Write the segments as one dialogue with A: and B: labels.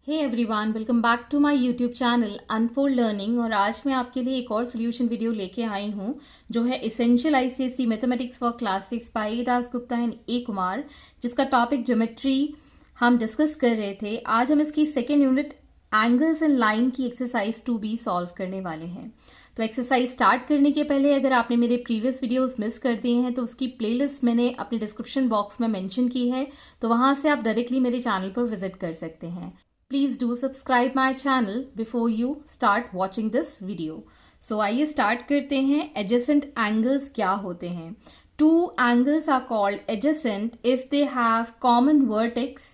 A: Hey everyone, welcome back to my YouTube channel Unfold Learning. और आज मैं आपके लिए एक और सोल्यूशन वीडियो लेके आई हूँ जो है essential ICSE mathematics for class 6 by Das Gupta and A Kumar, जिसका टॉपिक ज्योमेट्री हम डिस्कस कर रहे थे। आज हम इसकी second unit angles and line की एक्सरसाइज 2B सॉल्व करने वाले हैं। तो एक्सरसाइज स्टार्ट करने के पहले अगर आपने मेरे प्रीवियस वीडियोस मिस कर दिए हैं तो उसकी प्लेलिस्ट मैंने अपने डिस्क्रिप्शन बॉक्स में मेंशन की है, तो वहां से आप डायरेक्टली मेरे चैनल पर विजिट कर सकते हैं। Please do subscribe my channel before you start watching this video. So आइए start करते हैं। Adjacent angles क्या होते हैं? Two angles are called adjacent if they have common vertex,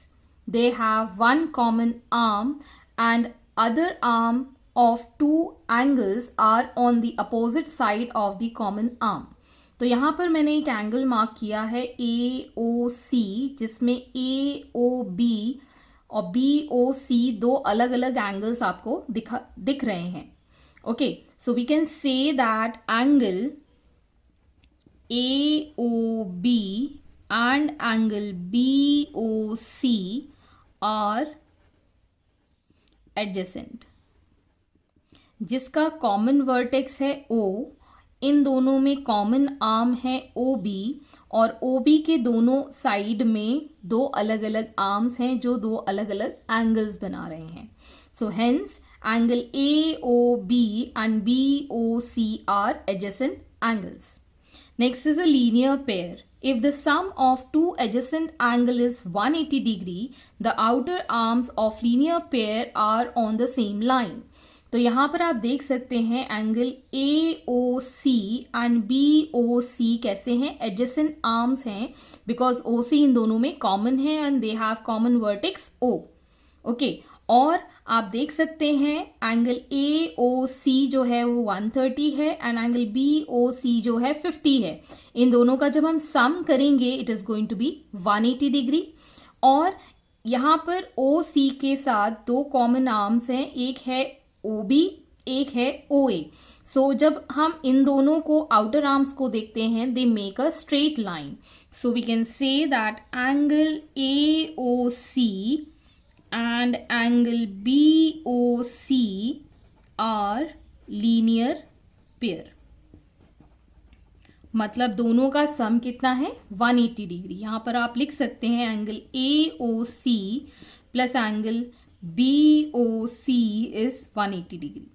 A: they have one common arm, and other arm of two angles are on the opposite side of the common arm. तो यहाँ पर मैंने एक angle mark किया है AOC, जिसमें AOB और BOC दो अलग अलग एंगल्स आपको दिख रहे हैं। Okay, so we can say that angle AOB and angle BOC are adjacent. जिसका कॉमन वर्टेक्स है O, इन दोनों में कॉमन आर्म है OB, और OB के दोनों साइड में दो अलग अलग आर्म्स हैं जो दो अलग अलग एंगल्स बना रहे हैं। So hence angle AOB and BOC are adjacent angles. Next is a linear pair. If the sum of two adjacent angle is 180 degree, the outer arms of linear pair are on the same line. तो यहाँ पर आप देख सकते हैं angle AOC and BOC कैसे हैं, adjacent arms हैं, बिकॉज OC इन दोनों में कॉमन है and they have common vertex O। Okay, और आप देख सकते हैं एंगल AOC जो है वो 130 है एंड एंगल BOC जो है 50 है। इन दोनों का जब हम सम करेंगे it is going to be 180 degree. और यहाँ पर OC के साथ दो कॉमन आर्म्स हैं, एक है OB, एक है OA। सो जब हम इन दोनों को आउटर आर्म्स को देखते हैं they make a straight line. So we can say that angle AOC and angle BOC are linear pair। मतलब दोनों का सम कितना है, 180 डिग्री। यहां पर आप लिख सकते हैं angle AOC plus angle BOC is 180 degree.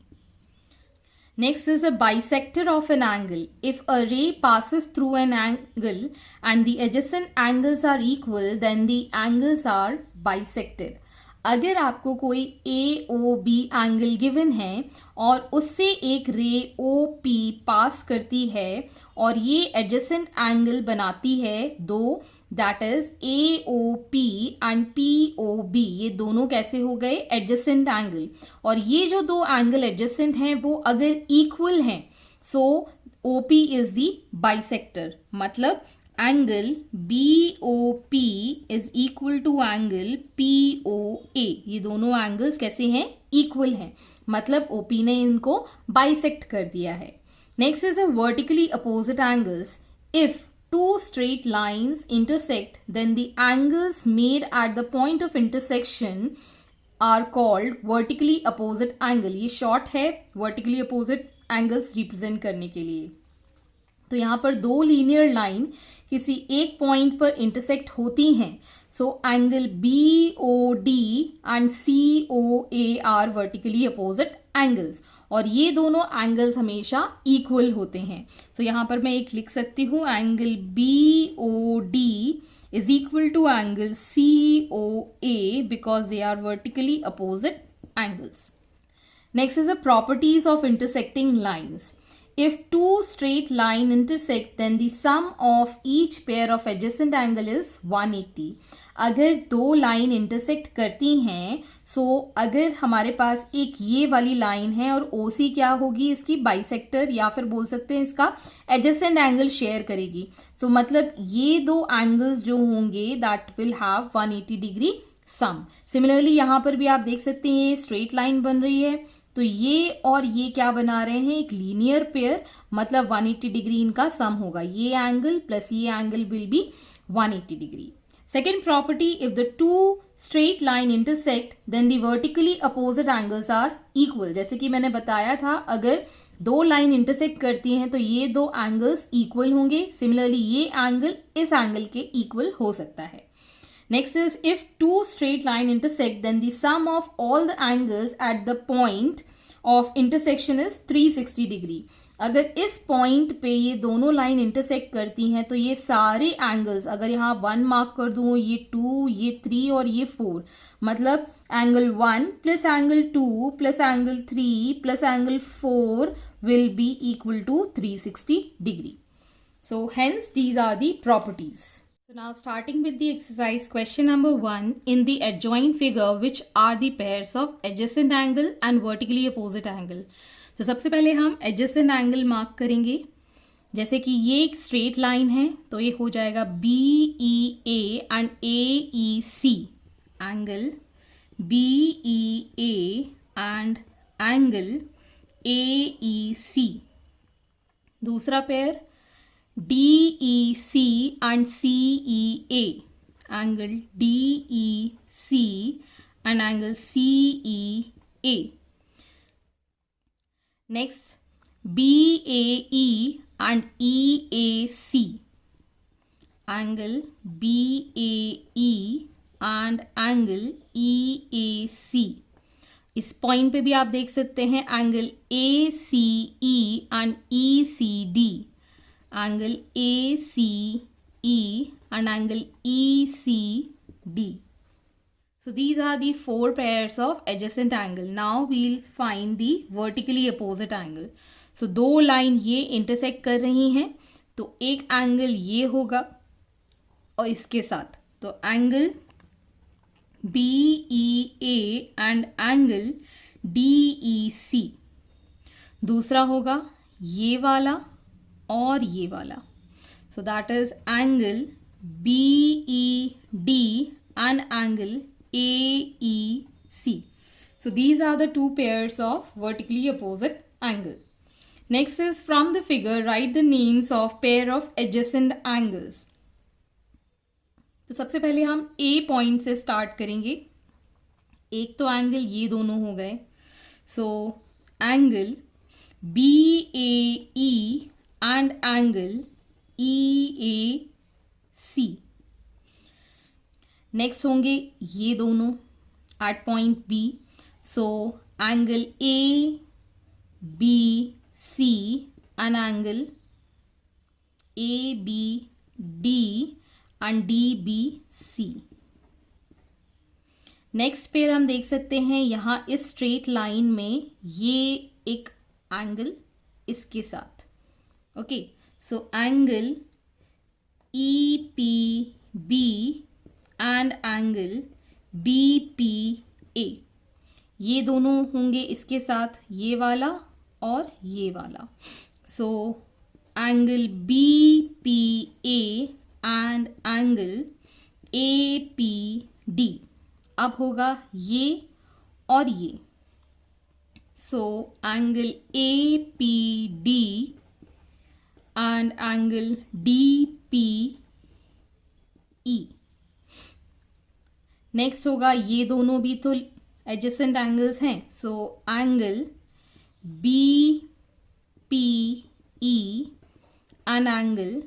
A: Next is a bisector of an angle. If a ray passes through an angle and the adjacent angles are equal, then the angles are bisected. अगर आपको कोई AOB angle given है और उससे एक रे OP पास करती है और ये एडजेसेंट एंगल बनाती है दो, that is AOP and POB, ये दोनों कैसे हो गए, एडजेसेंट एंगल। और ये जो दो एंगल एडजेसेंट हैं वो अगर इक्वल हैं, so OP is the bisector. मतलब angle BOP is equal to angle POA। ये दोनों एंगल्स कैसे हैं, इक्वल हैं, मतलब OP ने इनको बाइसेक्ट कर दिया है। Next is a vertically opposite angles. If two straight lines intersect, then the angles made at the point of intersection are called vertically opposite angle। ये शॉर्ट है vertically opposite angles रिप्रेजेंट करने के लिए। तो यहाँ पर दो लीनियर लाइन किसी एक पॉइंट पर इंटरसेक्ट होती हैं, so angle BOD and COA are vertically opposite angles, और ये दोनों एंगल्स हमेशा इक्वल होते हैं। सो यहाँ पर मैं एक लिख सकती हूँ angle BOD is equal to angle COA because they are vertically opposite angles. Next is the properties of intersecting lines. If two straight line intersect, then the sum of each pair of adjacent angle is 180। अगर दो line intersect करती हैं, सो अगर हमारे पास एक ये वाली line है और OC क्या होगी, इसकी बाइसेक्टर, या फिर बोल सकते हैं इसका एडजेसेंट एंगल शेयर करेगी। सो मतलब ये दो एंगल्स जो होंगे that will have 180 degree sum. Similarly यहाँ पर भी आप देख सकते हैं ये स्ट्रेट लाइन बन रही है, तो ये और ये क्या बना रहे हैं, एक लीनियर पेयर, मतलब 180 डिग्री इनका सम होगा। ये एंगल प्लस ये angle will be 180 degree. Second property, if the two straight line intersect then the vertically opposite angles are equal. जैसे कि मैंने बताया था, अगर दो लाइन इंटरसेक्ट करती हैं तो ये दो एंगल्स इक्वल होंगे. सिमिलरली ये एंगल इस एंगल के इक्वल हो सकता है. Next is if two straight line intersect then the sum of all the angles at the point of intersection is 360 degree. अगर इस पॉइंट पे ये दोनों लाइन इंटरसेक्ट करती हैं तो ये सारे एंगल्स, अगर यहाँ 1 मार्क कर दूं, ये 2, ये 3 और ये 4, मतलब angle 1 plus angle 2 plus angle 3 plus angle 4 will be equal to 360 degree. So hence these are the properties. So now starting with the exercise question number 1, in the adjoint figure which are the pairs of adjacent angle and vertically opposite angle. तो सबसे पहले हम adjacent angle mark करेंगे. जैसे कि ये एक straight line है तो ये हो जाएगा BEA and AEC angle, BEA and angle AEC. दूसरा pair DEC and CEA, angle DEC and angle CEA. Next, BAE and EAC, angle BAE and angle EAC. इस पॉइंट पे भी आप देख सकते हैं angle ACE and ECD, angle ACE and angle ECD. So these are the 4 pairs of adjacent angle. Now we'll find the vertically opposite angle. So दो line ये intersect कर रही हैं तो एक एंगल ये होगा और इसके साथ, तो angle BEA and angle DEC. दूसरा होगा ये वाला और ये वाला, so that is angle BED and angle AEC. So these are the 2 pairs of vertically opposite angle. Next is from the figure write the names of pair of adjacent angles. तो सबसे पहले हम A पॉइंट से start करेंगे. एक तो angle ये दोनों हो गए, so angle BAE and angle EAC. Next होंगे ये दोनों at point B, so angle ABC and angle ABD and DBC. Next pair हम देख सकते हैं यहाँ इस स्ट्रेट लाइन में ये एक एंगल इसके साथ. Okay, so angle EPB and angle BPA, ये दोनों होंगे इसके साथ, ये वाला और ये वाला. So angle BPA and angle APD. अब होगा ये और ये, सो angle APD and angle DPE. Next होगा ये दोनों भी तो एडजेसेंट एंगल्स हैं, so angle BPE and angle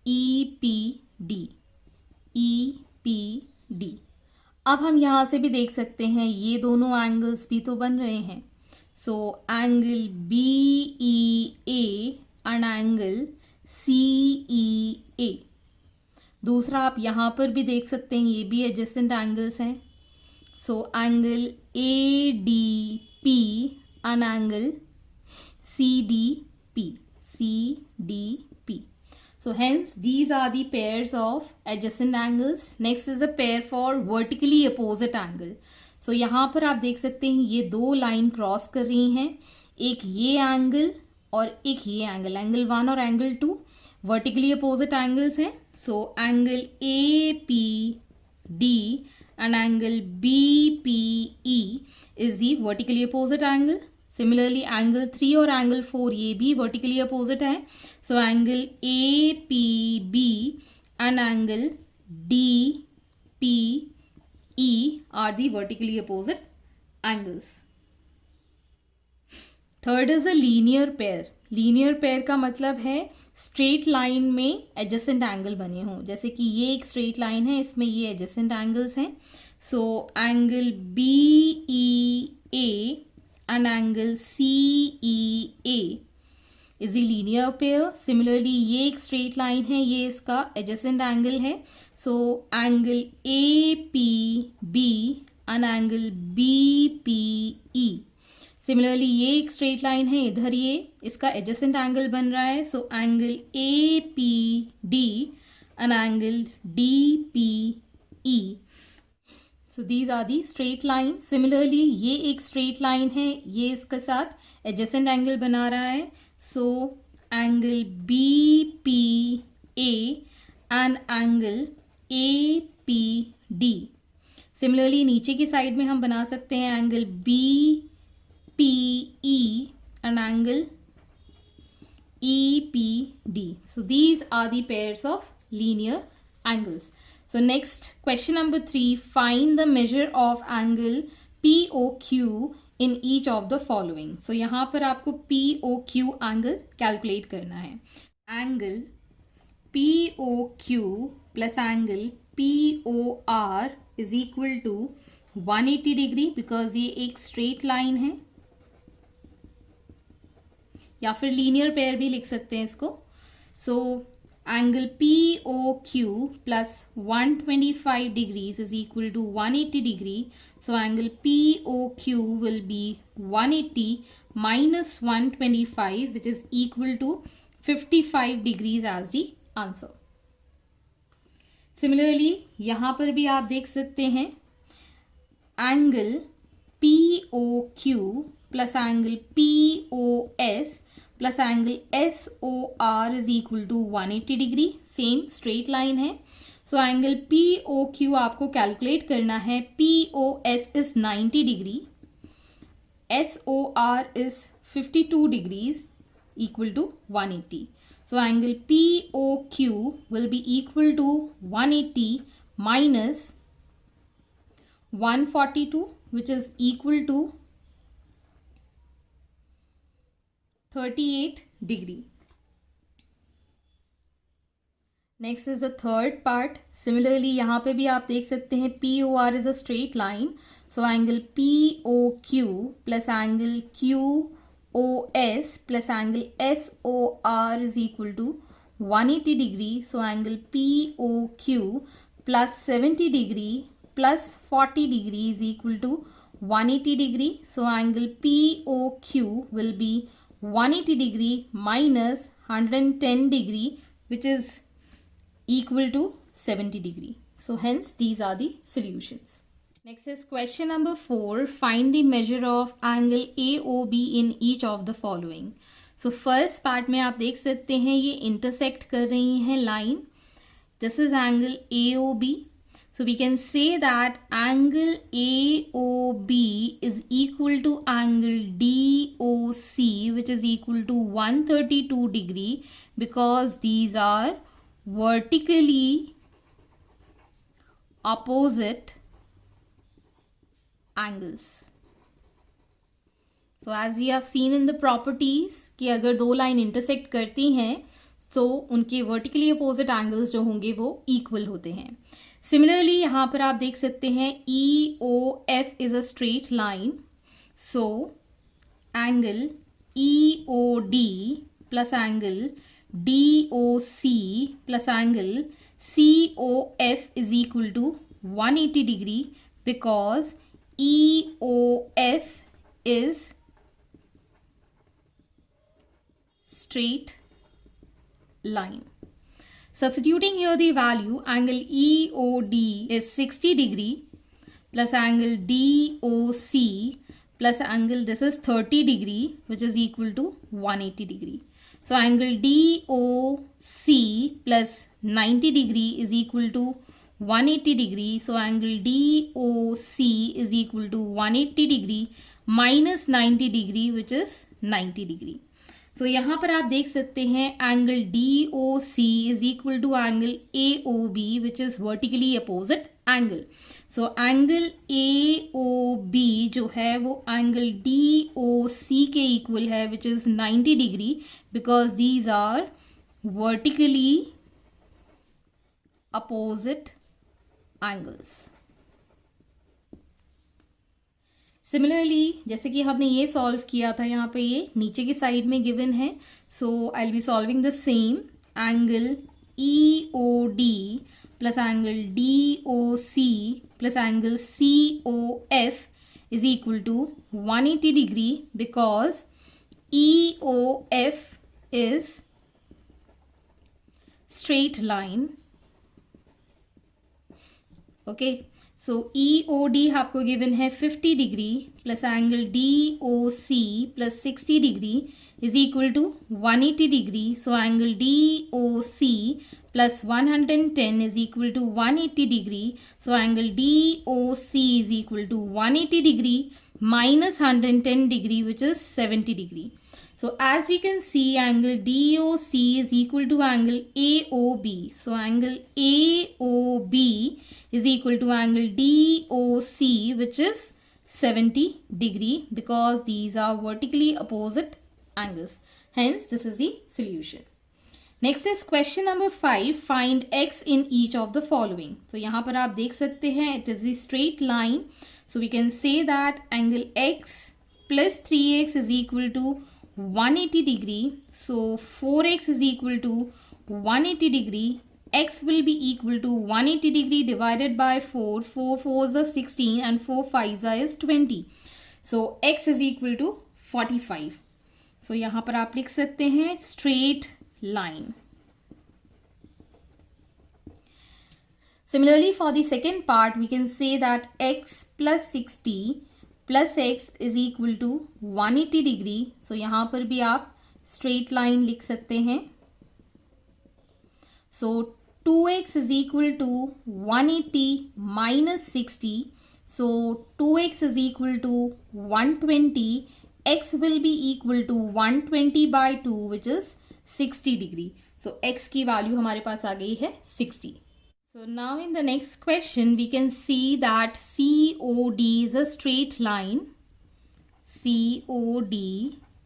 A: EPD. अब हम यहां से भी देख सकते हैं ये दोनों एंगल्स भी तो बन रहे हैं, so angle BEA and angle CEA. दूसरा आप यहां पर भी देख सकते हैं ये भी एडजेसेंट एंगल्स हैं, so angle ADP and angle CDP. So hence these are the pairs of adjacent angles. Next is a pair for vertically opposite angle. So यहाँ पर आप देख सकते हैं ये दो लाइन क्रॉस कर रही हैं, एक ये एंगल और एक ये एंगल, एंगल 1 और एंगल 2 वर्टिकली अपोजिट एंगल्स हैं. So angle APD and angle BPE is the vertically opposite angle. Similarly angle 3 और एंगल 4 ये भी वर्टिकली अपोजिट है, so angle APB and angle DPE E are the vertically opposite angles. Third is a linear pair. Linear pair का मतलब है straight line में adjacent angle बने हों. जैसे कि ये एक स्ट्रेट लाइन है, इसमें ये एडजेसेंट एंगल्स हैं. So angle BEA and angle CEA is a linear pair. Similarly ये एक स्ट्रेट लाइन है, ये इसका एडजेसेंट एंगल है. So angle APB and angle BPE. Similarly ये एक स्ट्रेट लाइन है, इधर ये इसका एडजेसेंट एंगल बन रहा है. So angle APD and angle DPE. So these are the straight line. Similarly ये एक स्ट्रेट लाइन है, ये इसके साथ एडजेसेंट एंगल बना रहा है. So angle BPA and angle APD. Similarly नीचे की साइड में हम बना सकते हैं angle BPE and angle EPD. So these are the pairs of linear angles. So next, question number 3, find the measure of angle POQ in each of the following. So यहाँ पर आपको POQ angle calculate करना है. Angle POQ plus angle POR is equal to 180 degree because ये एक straight line है, या फिर लीनियर पेयर भी लिख सकते हैं इसको. So angle POQ plus 125 degrees is equal to 180 degree. So angle POQ will be 180 minus 125 which is equal to 55 degrees as the answer. Similarly यहां पर भी आप देख सकते हैं angle POQ plus angle POS plus angle SOR is equal to 180 degree. Same straight line है. So angle POQ आपको calculate करना है. POS is 90 degree, SOR is 52 degrees equal to 180. So angle POQ will be equal to 180 minus 142 which is equal to 38 degree. Next is the third part. Similarly यहाँ पे भी आप देख सकते हैं POR is a straight line. So angle POQ plus angle QOS plus angle SOR is equal to 180 degree. So angle POQ plus 70 degree plus 40 degree is equal to 180 degree. So angle POQ will be 180 degree minus 110 degree which is equal to 70 degree. So hence these are the solutions. Next is question number 4. Find the measure of angle AOB in each of the following. So first part में आप देख सकते हैं ये intersect कर रही हैं line. This is angle AOB. So we can say that angle AOB is equal to angle DOC which is equal to 132 degree because these are vertically opposite angles. So as we have seen in the properties कि अगर दो line intersect करती हैं तो उनके vertically opposite angles जो होंगे वो equal होते हैं. सिमिलरली यहाँ पर आप देख सकते हैं EOF is a straight line. So angle EOD plus angle DOC plus angle COF is equal to 180 degree because EOF is straight line. Substituting here the value, angle EOD is 60 degree plus angle DOC plus angle, this is 30 degree which is equal to 180 degree. So angle DOC plus 90 degree is equal to 180 degree. So angle DOC is equal to 180 degree minus 90 degree which is 90 degree. So यहाँ पर आप देख सकते हैं angle DOC is equal to angle AOB which is vertically opposite angle. So angle AOB जो है वो angle DOC के इक्वल है, which is 90 degree, because these are vertically opposite angles. Similarly जैसे कि हमने ये सॉल्व किया था, यहाँ पे ये नीचे की साइड में गिवन है, so I will be solving the same. Angle EOD plus angle DOC plus angle COF is equal to 180 degree, because EOF is straight line. Okay, so EOD आपको given है 50 degree plus angle DOC plus 60 degree is equal to 180 degree. So angle DOC plus 110 is equal to 180 degree. So angle DOC is equal to 180 degree minus 110 degree, which is 70 degree. So as we can see, angle DOC is equal to angle AOB. So angle AOB is equal to angle DOC, which is 70 degree, because these are vertically opposite angles. Hence, this is the solution. Next is question number 5. Find x in each of the following. तो यहाँ पर आप देख सकते हैं, it is the straight line. So we can say that angle x plus 3x is equal to 180 degree. So 4x is equal to 180 degree. X will be equal to 180 degree divided by 4. 4 4s are 16 and 4 5s is 20. So x is equal to 45. So यहाँ पर आप लिख सकते हैं straight line. Similarly, for the second part, we can say that x plus 60 plus x is equal to 180 degree. So यहाँ पर भी आप straight line लिख सकते हैं. So 2x is equal to 180 minus 60. So 2x is equal to 120. X will be equal to 120 by 2, which is 60 degree. So x की value हमारे पास आ गई है 60. So now in the next question, we can see that COD is a straight line. COD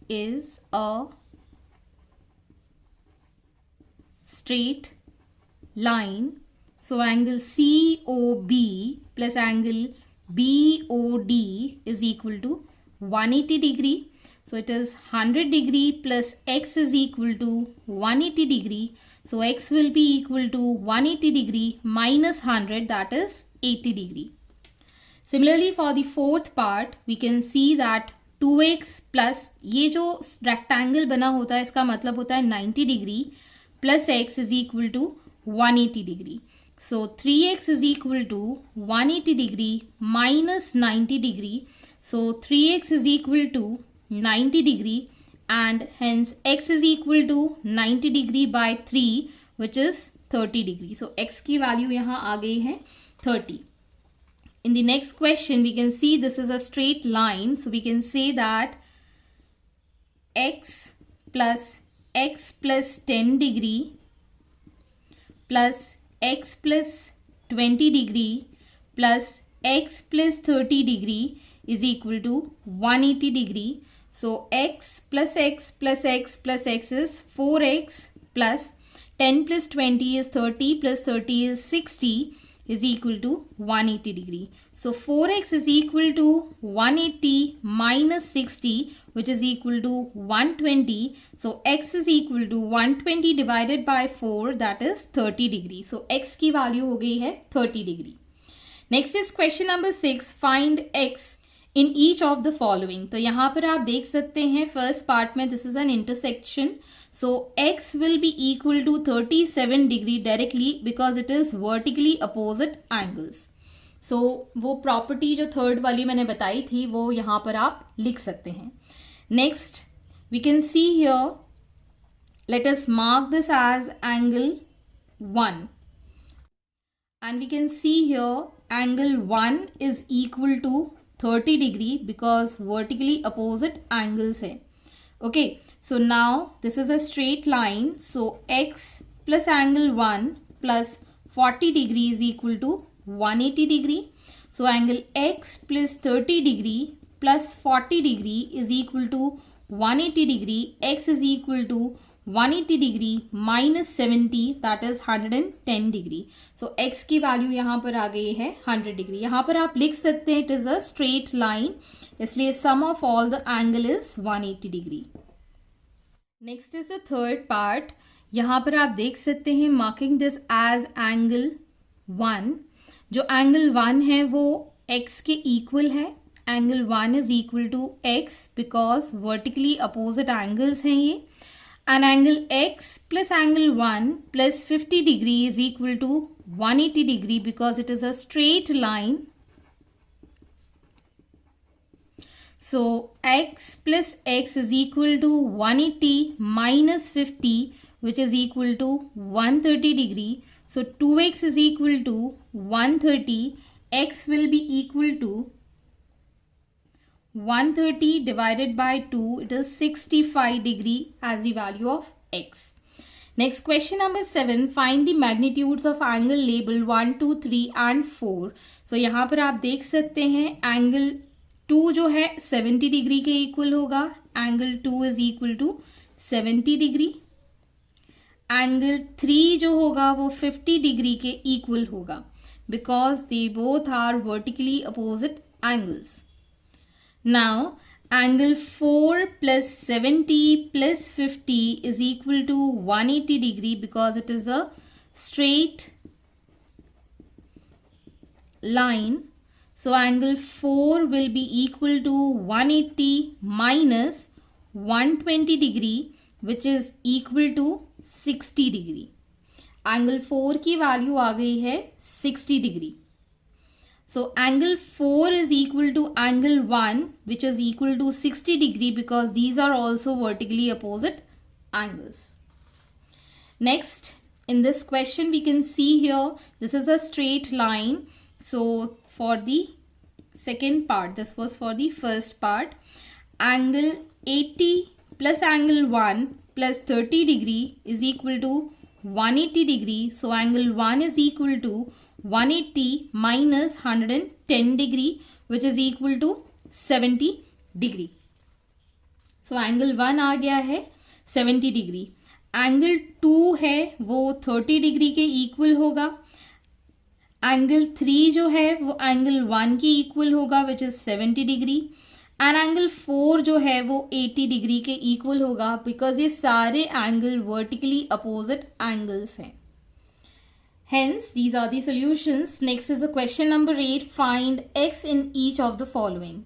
A: is a straight line. So angle COB plus angle BOD is equal to 180 degree. So it is 100 degree plus x is equal to 180 degree. So x will be equal to 180 degree minus 100, that is 80 degree. Similarly, for the fourth part, we can see that 2x plus ये जो rectangle बना होता है, इसका मतलब होता है 90 degree plus x is equal to 180 degree. So 3x is equal to 180 degree minus 90 degree. So 3x is equal to 90 degree, and hence x is equal to 90 degree by 3, which is 30 degree. So x की value यहाँ आ गई है 30. In the next question, we can see this is a straight line. So we can say that x plus 10 degree plus x plus 20 degree plus x plus 30 degree is equal to 180 degree. So x plus x plus x plus x is 4x plus 10 plus 20 is 30 plus 30 is 60 is equal to 180 degree. So 4x is equal to 180 minus 60, which is equal to 120. So x is equal to 120 divided by 4, that is 30 degree. So x की value हो गई है 30 degree. Next is question number 6. Find x in each of the following. तो यहाँ पर आप देख सकते हैं first part में this is an intersection. So x will be equal to 37 degree directly because it is vertically opposite angles. So वो property जो third वाली मैंने बताई थी वो यहाँ पर आप लिख सकते हैं. Next we can see here, let us mark this as angle 1. And we can see here angle 1 is equal to 30 degree because vertically opposite angles है. Okay, so now this is a straight line. So x plus angle 1 plus 40 degree is equal to 180 degree. So angle x plus 30 degree plus 40 degree is equal to 180 degree. X is equal to 180 degree minus 70, that is 110 degree. So x की value यहाँ पर आ गई है 100 degree. यहाँ पर आप लिख सकते हैं it is a straight line, इसलिए sum of all the angle is 180 degree. Next is the third part. यहाँ पर आप देख सकते हैं मार्किंग दिस एज एंगल 1. जो एंगल 1 है वो x के इक्वल है. Angle 1 is equal to x because vertically opposite angles हैं ये. And angle x plus angle 1 plus 50 degree is equal to 180 degree because it is a straight line. So x plus x is equal to 180 minus 50, which is equal to 130 degree. So 2x is equal to 130. X will be equal to 130 divided by 2, it is 65 degree as the value of x. Next question number 7, find the magnitudes of angle labeled 1, 2, 3 and 4. So यहाँ पर आप देख सकते हैं angle 2 जो है 70 degree के equal होगा. Angle 2 is equal to 70 degree. Angle 3 जो होगा वो 50 डिग्री के इक्वल होगा because they both are vertically opposite angles. Now angle 4 plus 70 plus 50 is equal to 180 degree because it is a straight line. So angle 4 will be equal to 180 minus 120 degree, which is equal to 60 degree. Angle 4 की value आ गई है 60 degree. So angle 4 is equal to angle 1, which is equal to 60 degree because these are also vertically opposite angles. Next, in this question we can see here, this is a straight line. So for the second part, this was for the first part. Angle 80 plus angle 1 plus 30 degree is equal to 180 degree. So angle 1 is equal to 180 minus 110 degree, which is equal to 70 degree. So angle 1 आ गया है 70 degree. Angle 2 है वो 30 degree के equal होगा. Angle 3 जो है वो angle 1 के इक्वल होगा which is 70 degree. And angle 4 जो है वो 80 डिग्री के इक्वल होगा बिकॉज ये सारे एंगल वर्टिकली अपोजिट एंगल्स हैं. Hence, these are the solutions. Next is the question number 8. Find x in each of the following.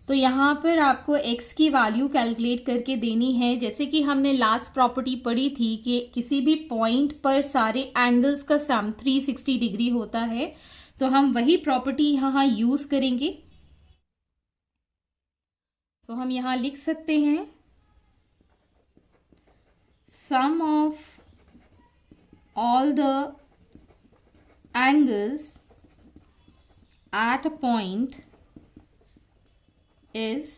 A: तो यहाँ पर आपको x की वैल्यू कैलकुलेट करके देनी है. जैसे कि हमने लास्ट प्रॉपर्टी पढ़ी थी कि किसी भी पॉइंट पर सारे एंगल्स का सम 360 डिग्री होता है, तो हम वही प्रॉपर्टी यहाँ यूज करेंगे. तो हम यहाँ लिख सकते हैं sum of all the angles at a point is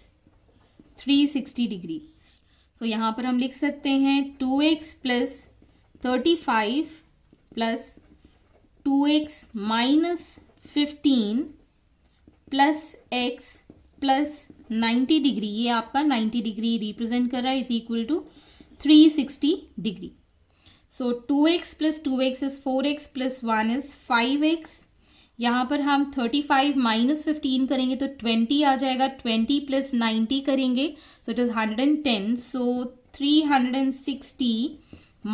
A: 360 degree. So यहाँ पर हम लिख सकते हैं 2x plus 35 plus 2x minus 15 plus x plus 90 degree. ये आपका 90 डिग्री रिप्रेजेंट कर रहा है, is equal to 360 degree. So 2x plus 2x is 4x plus 1 is 5x. यहाँ पर हम 35 minus 15 करेंगे तो 20 आ जाएगा. 20 plus 90 करेंगे so it is 110. So 360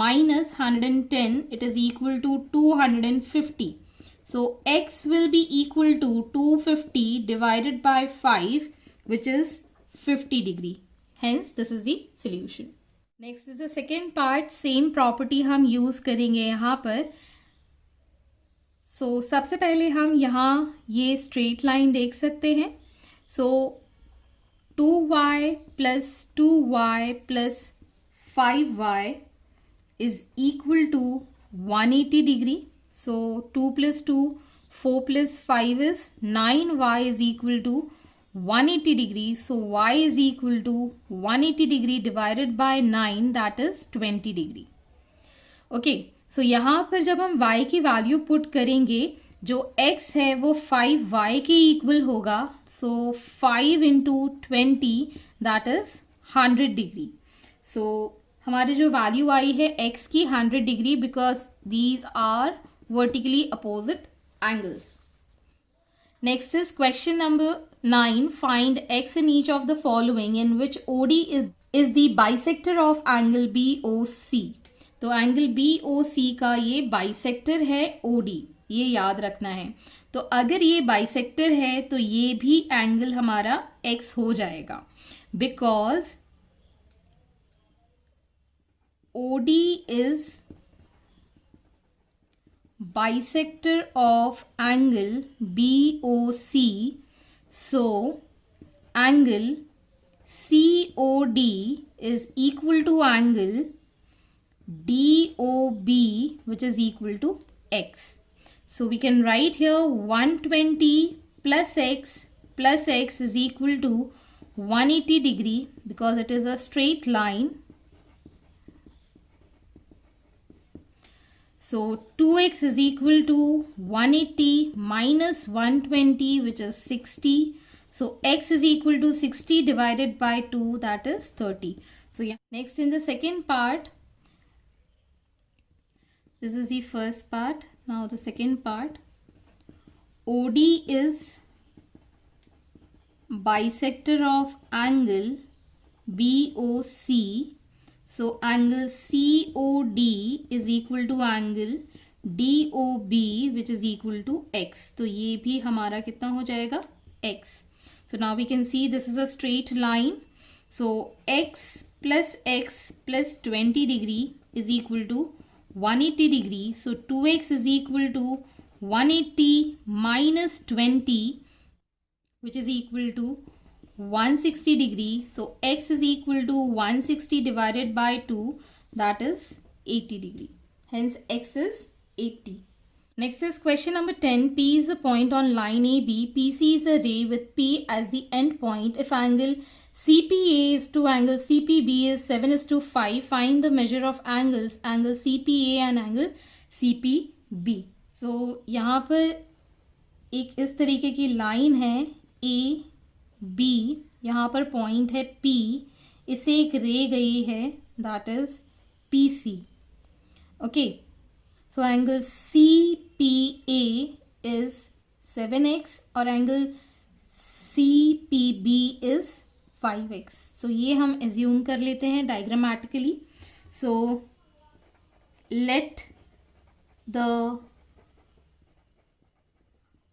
A: minus 110 it is equal to 250. So x will be equal to 250 divided by 5, which is 50 degree. Hence this is the solution. Next is the second part. Same property हम use करेंगे यहाँ पर. सो सबसे पहले हम यहाँ ये straight line देख सकते हैं. So 2y plus 2y plus 5y is equal to 180 degree. So 2 plus 2 4 plus 5 is 9y is equal to 180 degree. So y is equal to 180 degree divided by 9, that is 20 degree. Okay, so यहाँ पर जब हम y की value put करेंगे जो x है वो 5y के इक्वल होगा, so 5 into 20 that is 100 degree. So हमारी जो वैल्यू आई है x की 100 degree because these are vertically opposite angles. Next is question number 9. Find x in each of the following in which OD is the bisector of angle BOC. तो angle BOC का ये bisector है OD, ये याद रखना है. तो अगर ये बाइसेक्टर है तो ये भी एंगल हमारा x हो जाएगा because OD is bisector of angle BOC, so angle COD is equal to angle DOB, which is equal to x. So we can write here 120 plus x is equal to 180 degree because it is a straight line. So 2x is equal to 180 minus 120, which is 60. So x is equal to 60 divided by 2, that is 30. So yeah, next in the second part, this is the first part. Now the second part, OD is bisector of angle BOC. So angle COD is equal to angle DOB, which is equal to x. तो ये भी हमारा कितना हो जाएगा x. So now we can see this is a straight line. So x plus 20 degree is equal to 180 degree. So 2x is equal to 180 minus 20, which is equal to 160 degree. So x is equal to 160 divided by 2, that is 80 degree. Hence x is 80. Next is question number 10. P is a point on line AB. PC is a ray with P as the end point. If angle CPA is to angle CPB is 7:5, find the measure of angles angle CPA and angle CPB. So यहाँ पर एक इस तरीके की line है A B, यहाँ पर point है P, इसे एक रे गई है that is PC. Okay, so angle CPA is 7x और एंगल CPB इज 5x. सो ये हम एज्यूम कर लेते हैं diagrammatically. So let the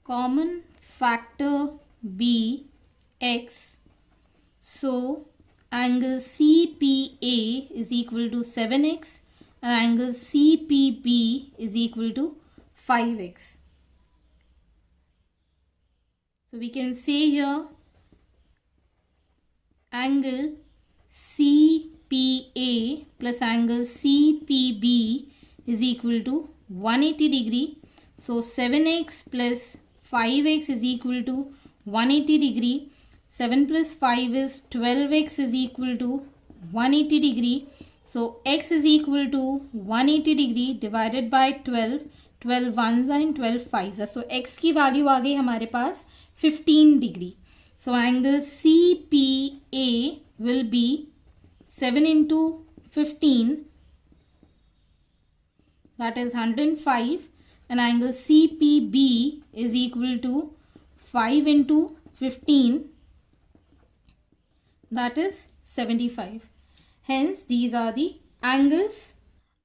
A: common factor be x. So angle CPA is equal to 7x and angle CPB is equal to 5x. So we can say here angle CPA plus angle CPB is equal to 180 degree. So 7x plus 5x is equal to 180 degree. 7 plus 5 is 12x is equal to 180 degree. So x is equal to 180 degree divided by 12. 12 ones and 12 fives. So x की value आ गई हमारे पास 15 degree. So angle CPA will be 7 into 15, that is 105, and angle CPB is equal to 5 into 15, that is 75. Hence these are the angles.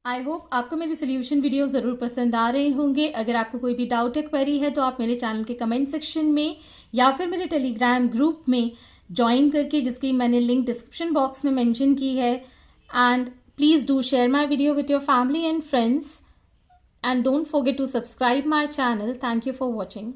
A: I hope आपको मेरी solution video ज़रूर पसंद आ रहे होंगे. अगर आपको कोई भी डाउट या क्वेरी है तो आप मेरे चैनल के कमेंट सेक्शन में या फिर मेरे टेलीग्राम ग्रुप में ज्वाइन करके, जिसकी मैंने लिंक डिस्क्रिप्शन बॉक्स में मेंशन की है. And please do share my video with your family and friends and don't forget to subscribe my channel. Thank you for watching.